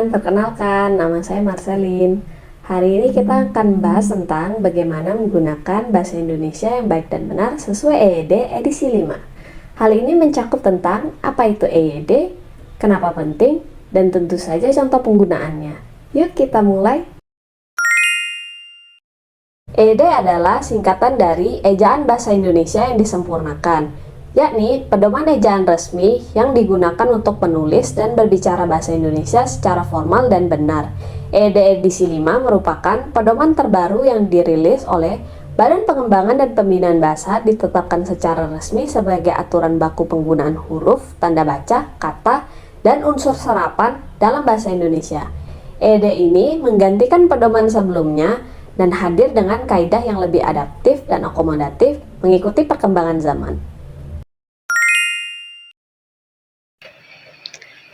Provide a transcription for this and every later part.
perkenalkan, nama saya Marcelin. Hari ini kita akan bahas tentang bagaimana menggunakan bahasa Indonesia yang baik dan benar sesuai EYD edisi 5. Hal ini mencakup tentang apa itu EYD, kenapa penting, dan tentu saja contoh penggunaannya. Yuk kita mulai. EYD adalah singkatan dari Ejaan Bahasa Indonesia yang disempurnakan, yakni pedoman ejaan resmi yang digunakan untuk penulis dan berbicara bahasa Indonesia secara formal dan benar. EYD edisi 5 merupakan pedoman terbaru yang dirilis oleh Badan Pengembangan dan Pembinaan Bahasa, ditetapkan secara resmi sebagai aturan baku penggunaan huruf, tanda baca, kata, dan unsur serapan dalam bahasa Indonesia. EYD ini menggantikan pedoman sebelumnya dan hadir dengan kaidah yang lebih adaptif dan akomodatif mengikuti perkembangan zaman.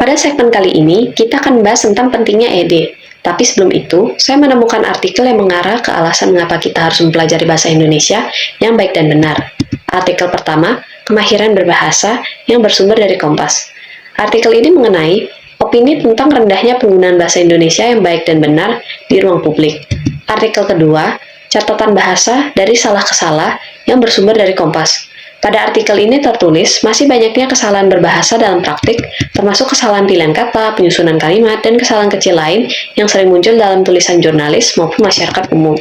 Pada segmen kali ini, kita akan membahas tentang pentingnya EYD. Tapi sebelum itu, saya menemukan artikel yang mengarah ke alasan mengapa kita harus mempelajari bahasa Indonesia yang baik dan benar. Artikel pertama, kemahiran berbahasa yang bersumber dari Kompas. Artikel ini mengenai opini tentang rendahnya penggunaan bahasa Indonesia yang baik dan benar di ruang publik. Artikel kedua, catatan bahasa dari salah ke salah yang bersumber dari Kompas. Pada artikel ini tertulis masih banyaknya kesalahan berbahasa dalam praktik, termasuk kesalahan pilihan kata, penyusunan kalimat, dan kesalahan kecil lain yang sering muncul dalam tulisan jurnalis maupun masyarakat umum.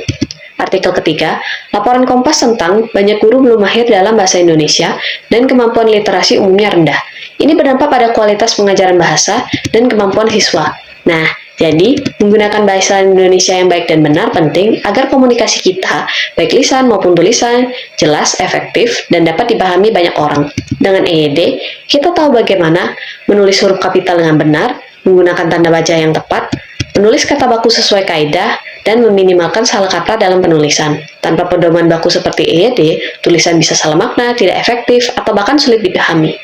Artikel ketiga, laporan Kompas tentang banyak guru belum mahir dalam bahasa Indonesia dan kemampuan literasi umumnya rendah. Ini berdampak pada kualitas pengajaran bahasa dan kemampuan siswa. Nah, jadi, menggunakan bahasa Indonesia yang baik dan benar penting agar komunikasi kita, baik lisan maupun tulisan, jelas, efektif, dan dapat dipahami banyak orang. Dengan EYD, kita tahu bagaimana menulis huruf kapital dengan benar, menggunakan tanda baca yang tepat, menulis kata baku sesuai kaidah, dan meminimalkan salah kata dalam penulisan. Tanpa pedoman baku seperti EYD, tulisan bisa salah makna, tidak efektif, atau bahkan sulit dipahami.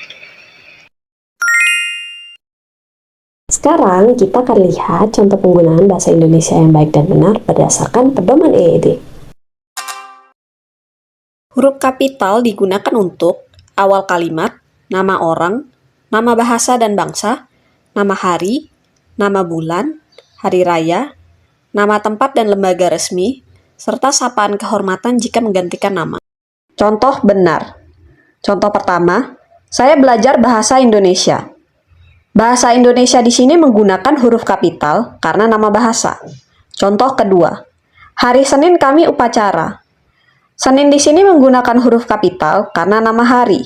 Sekarang kita akan lihat contoh penggunaan bahasa Indonesia yang baik dan benar berdasarkan pedoman EYD. Huruf kapital digunakan untuk awal kalimat, nama orang, nama bahasa dan bangsa, nama hari, nama bulan, hari raya, nama tempat dan lembaga resmi, serta sapaan kehormatan jika menggantikan nama. Contoh benar. Contoh pertama, saya belajar bahasa Indonesia. Bahasa Indonesia di sini menggunakan huruf kapital karena nama bahasa. Contoh kedua, hari Senin kami upacara. Senin di sini menggunakan huruf kapital karena nama hari.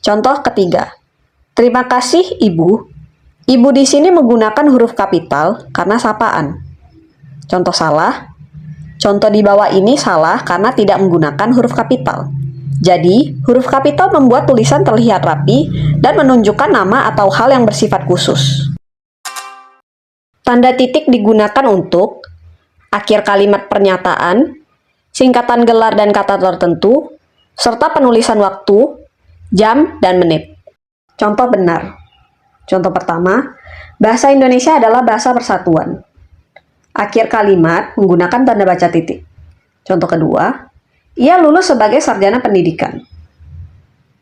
Contoh ketiga, terima kasih Ibu. Ibu di sini menggunakan huruf kapital karena sapaan. Contoh salah, contoh di bawah ini salah karena tidak menggunakan huruf kapital. Jadi, huruf kapital membuat tulisan terlihat rapi dan menunjukkan nama atau hal yang bersifat khusus. Tanda titik digunakan untuk akhir kalimat pernyataan, singkatan gelar dan kata tertentu, serta penulisan waktu, jam, dan menit. Contoh benar. Contoh pertama, bahasa Indonesia adalah bahasa persatuan. Akhir kalimat menggunakan tanda baca titik. Contoh kedua, ia lulus sebagai sarjana pendidikan.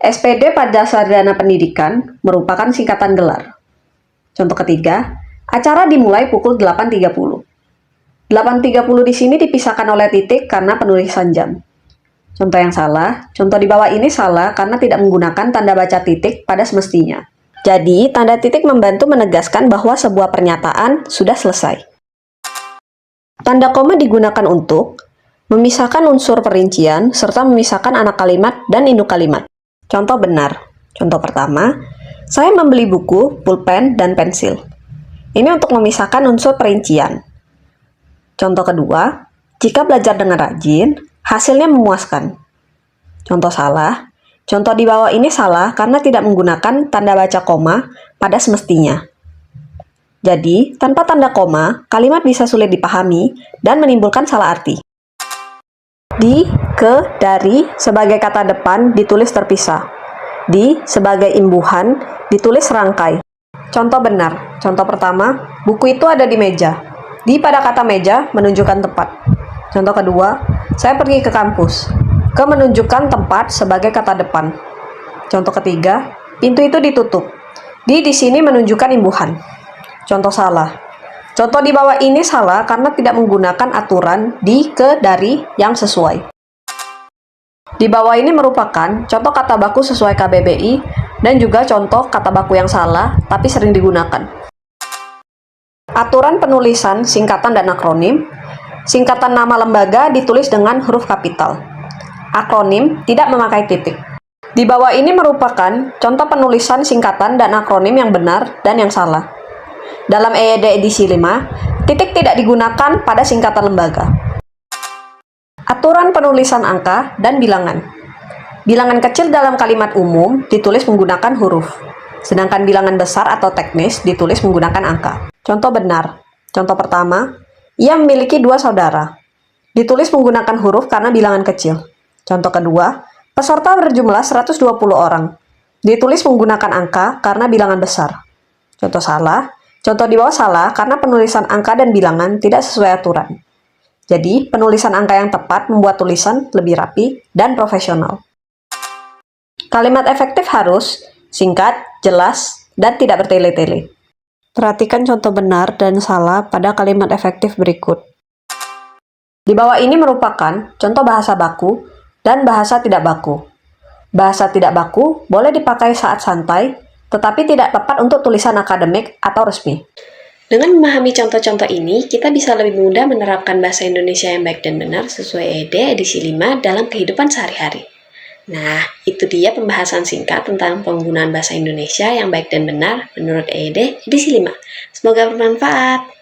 SPD pada sarjana pendidikan merupakan singkatan gelar. Contoh ketiga, acara dimulai pukul 8.30. 8.30 di sini dipisahkan oleh titik karena penulisan jam. Contoh yang salah, contoh di bawah ini salah karena tidak menggunakan tanda baca titik pada semestinya. Jadi, tanda titik membantu menegaskan bahwa sebuah pernyataan sudah selesai. Tanda koma digunakan untuk memisahkan unsur perincian, serta memisahkan anak kalimat dan induk kalimat. Contoh benar. Contoh pertama, saya membeli buku, pulpen, dan pensil. Ini untuk memisahkan unsur perincian. Contoh kedua, jika belajar dengan rajin, hasilnya memuaskan. Contoh salah. Contoh di bawah ini salah karena tidak menggunakan tanda baca koma pada semestinya. Jadi, tanpa tanda koma, kalimat bisa sulit dipahami dan menimbulkan salah arti. Di, ke, dari sebagai kata depan ditulis terpisah. Di sebagai imbuhan ditulis serangkai. Contoh benar. Contoh pertama, buku itu ada di meja. Di pada kata meja menunjukkan tempat. Contoh kedua, saya pergi ke kampus. Ke menunjukkan tempat sebagai kata depan. Contoh ketiga, pintu itu ditutup. Di sini menunjukkan imbuhan. Contoh salah. Contoh di bawah ini salah karena tidak menggunakan aturan di, ke, dari yang sesuai. Di bawah ini merupakan contoh kata baku sesuai KBBI dan juga contoh kata baku yang salah tapi sering digunakan. Aturan penulisan singkatan dan akronim. Singkatan nama lembaga ditulis dengan huruf kapital. Akronim tidak memakai titik. Di bawah ini merupakan contoh penulisan singkatan dan akronim yang benar dan yang salah. Dalam EYD edisi 5, titik tidak digunakan pada singkatan lembaga. Aturan penulisan angka dan bilangan. Bilangan kecil dalam kalimat umum ditulis menggunakan huruf, sedangkan bilangan besar atau teknis ditulis menggunakan angka. Contoh benar. Contoh pertama, ia memiliki 2 saudara. Ditulis menggunakan huruf karena bilangan kecil. Contoh kedua, peserta berjumlah 120 orang. Ditulis menggunakan angka karena bilangan besar. Contoh salah. Contoh di bawah salah karena penulisan angka dan bilangan tidak sesuai aturan. Jadi, penulisan angka yang tepat membuat tulisan lebih rapi dan profesional. Kalimat efektif harus singkat, jelas, dan tidak bertele-tele. Perhatikan contoh benar dan salah pada kalimat efektif berikut. Di bawah ini merupakan contoh bahasa baku dan bahasa tidak baku. Bahasa tidak baku boleh dipakai saat santai, tetapi tidak tepat untuk tulisan akademik atau resmi. Dengan memahami contoh-contoh ini, kita bisa lebih mudah menerapkan bahasa Indonesia yang baik dan benar sesuai EYD edisi 5 dalam kehidupan sehari-hari. Nah, itu dia pembahasan singkat tentang penggunaan bahasa Indonesia yang baik dan benar menurut EYD edisi 5. Semoga bermanfaat.